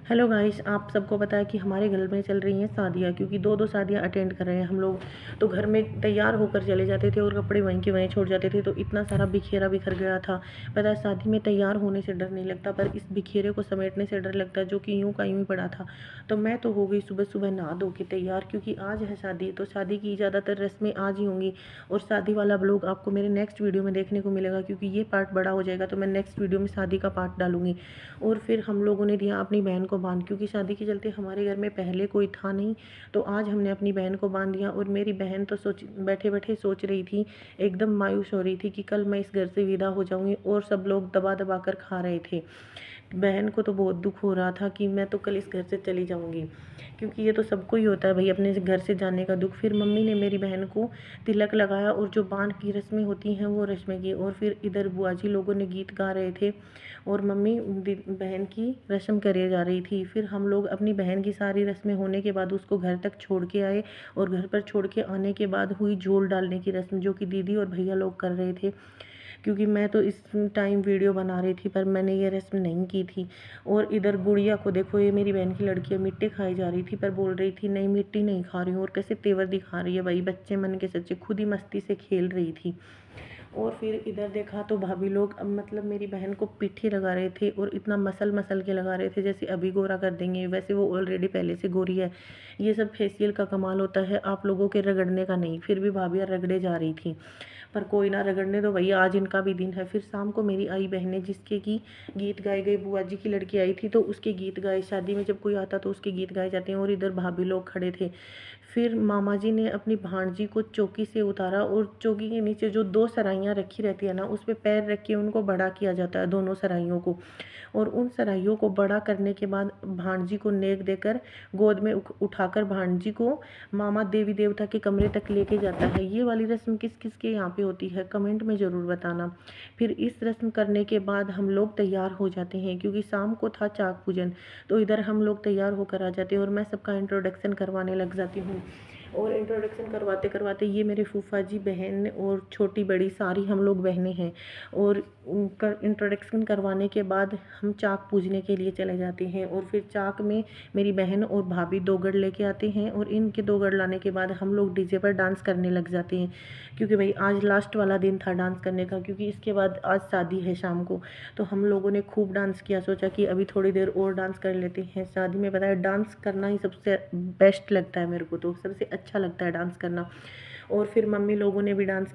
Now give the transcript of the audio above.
Hello guys, आप सबको पता है कि हमारे घर में चल रही हैं शादियाँ, क्योंकि दो दो शादियाँ अटेंड कर रहे हैं हम लोग। तो घर में तैयार होकर चले जाते थे और कपड़े वहीं के वहीं छोड़ जाते थे, तो इतना सारा बिखेरा बिखर गया था। पता है, शादी में तैयार होने से डर नहीं लगता, पर इस बिखेरे को समेटने से डर लगता है, जो कि यूं का यूं ही पड़ा था। तो मैं तो हो गई सुबह सुबह नहा धो के तैयार, क्योंकि आज है शादी, तो शादी की ज़्यादातर रस्में आज ही होंगी। और शादी वाला ब्लॉग आपको मेरे नेक्स्ट वीडियो में देखने को मिलेगा, क्योंकि ये पार्ट बड़ा हो जाएगा, तो मैं नेक्स्ट वीडियो में शादी का पार्ट डालूंगी। और फिर हम लोगों ने दिया अपनी बहन को बांध, क्योंकि शादी के चलते हमारे घर में पहले कोई था नहीं। तो आज हमने अपनी बहन को बांध दिया। और मेरी बहन तो सोच बैठे बैठे सोच रही थी, एकदम मायूस हो रही थी कि कल मैं इस घर से विदा हो जाऊंगी, और सब लोग दबा दबा कर खा रहे थे। बहन को तो बहुत दुख हो रहा था कि मैं तो कल इस घर से चली जाऊंगी, क्योंकि ये तो सबको ही होता है भाई, अपने घर से जाने का दुख। फिर मम्मी ने मेरी बहन को तिलक लगाया, और जो बांध की रस्में होती हैं वो रस्में की। और फिर इधर बुआ जी लोगों ने गीत गा रहे थे, और मम्मी बहन की रस्म करे जा रही थी। फिर हम लोग अपनी बहन की सारी रस्में होने के बाद उसको घर तक छोड़ के आए, और घर पर छोड़ के आने के बाद हुई झोल डालने की रस्म, जो कि दीदी और भैया लोग कर रहे थे। क्योंकि मैं तो इस टाइम वीडियो बना रही थी, पर मैंने ये रस्म नहीं की थी। और इधर गुड़िया को देखो, ये मेरी बहन की लड़की है, मिट्टी खाई जा रही थी, पर बोल रही थी नहीं मिट्टी नहीं खा रही हूँ, और कैसे तेवर दिखा रही है भाई, बच्चे मन के सच्चे, खुद ही मस्ती से खेल रही थी। और फिर इधर देखा तो भाभी लोग मतलब मेरी बहन को पीठी लगा रहे थे, और इतना मसल मसल के लगा रहे थे जैसे अभी गोरा कर देंगे, वैसे वो ऑलरेडी पहले से गोरी है। ये सब फेशियल का कमाल होता है, आप लोगों के रगड़ने का नहीं। फिर भी भाभियाँ रगड़े जा रही थी, पर कोई ना, रगड़ने दो भैया, आज इनका भी दिन है। फिर शाम को मेरी आई बहनें, जिसके की गीत गाए गए, बुआ जी की लड़की आई थी तो उसके गीत गाए। शादी में जब कोई आता तो उसके गीत गाए जाते हैं। और इधर भाभी लोग खड़े थे। फिर मामा जी ने अपनी भांजी को चौकी से उतारा, और चौकी के नीचे जो दो सराइयाँ रखी रहती है ना, उस पर पैर रख के उनको बड़ा किया जाता है, दोनों सराइयों को। और उन सराइयों को बड़ा करने के बाद भांजी को नेक देकर गोद में उठाकर भांजी को मामा देवी देवता के कमरे तक लेके जाता है। ये वाली रस्म किस किस के यहाँ पे होती है, कमेंट में ज़रूर बताना। फिर इस रस्म करने के बाद हम लोग तैयार हो जाते हैं, क्योंकि शाम को था चाक पूजन। तो इधर हम लोग तैयार होकर आ जाते हैं, और मैं सबका इंट्रोडक्शन करवाने लग जाती हूँ। और इंट्रोडक्शन करवाते करवाते, ये मेरे फूफा जी, बहन और छोटी बड़ी सारी हम लोग बहनें हैं। और उनका इंट्रोडक्शन करवाने के बाद हम चाक पूजने के लिए चले जाते हैं। और फिर चाक में मेरी बहन और भाभी दो गढ़ लेके आते हैं, और इनके दो गढ़ लाने के बाद हम लोग डीजे पर डांस करने लग जाते हैं, क्योंकि भाई आज लास्ट वाला दिन था डांस करने का, क्योंकि इसके बाद आज शादी है शाम को। तो हम लोगों ने खूब डांस किया, सोचा कि अभी थोड़ी देर और डांस कर लेते हैं। शादी में पता है, डांस करना ही सबसे बेस्ट लगता है, मेरे को तो सबसे अच्छा लगता है डांस करना। और फिर मम्मी लोगों ने भी डांस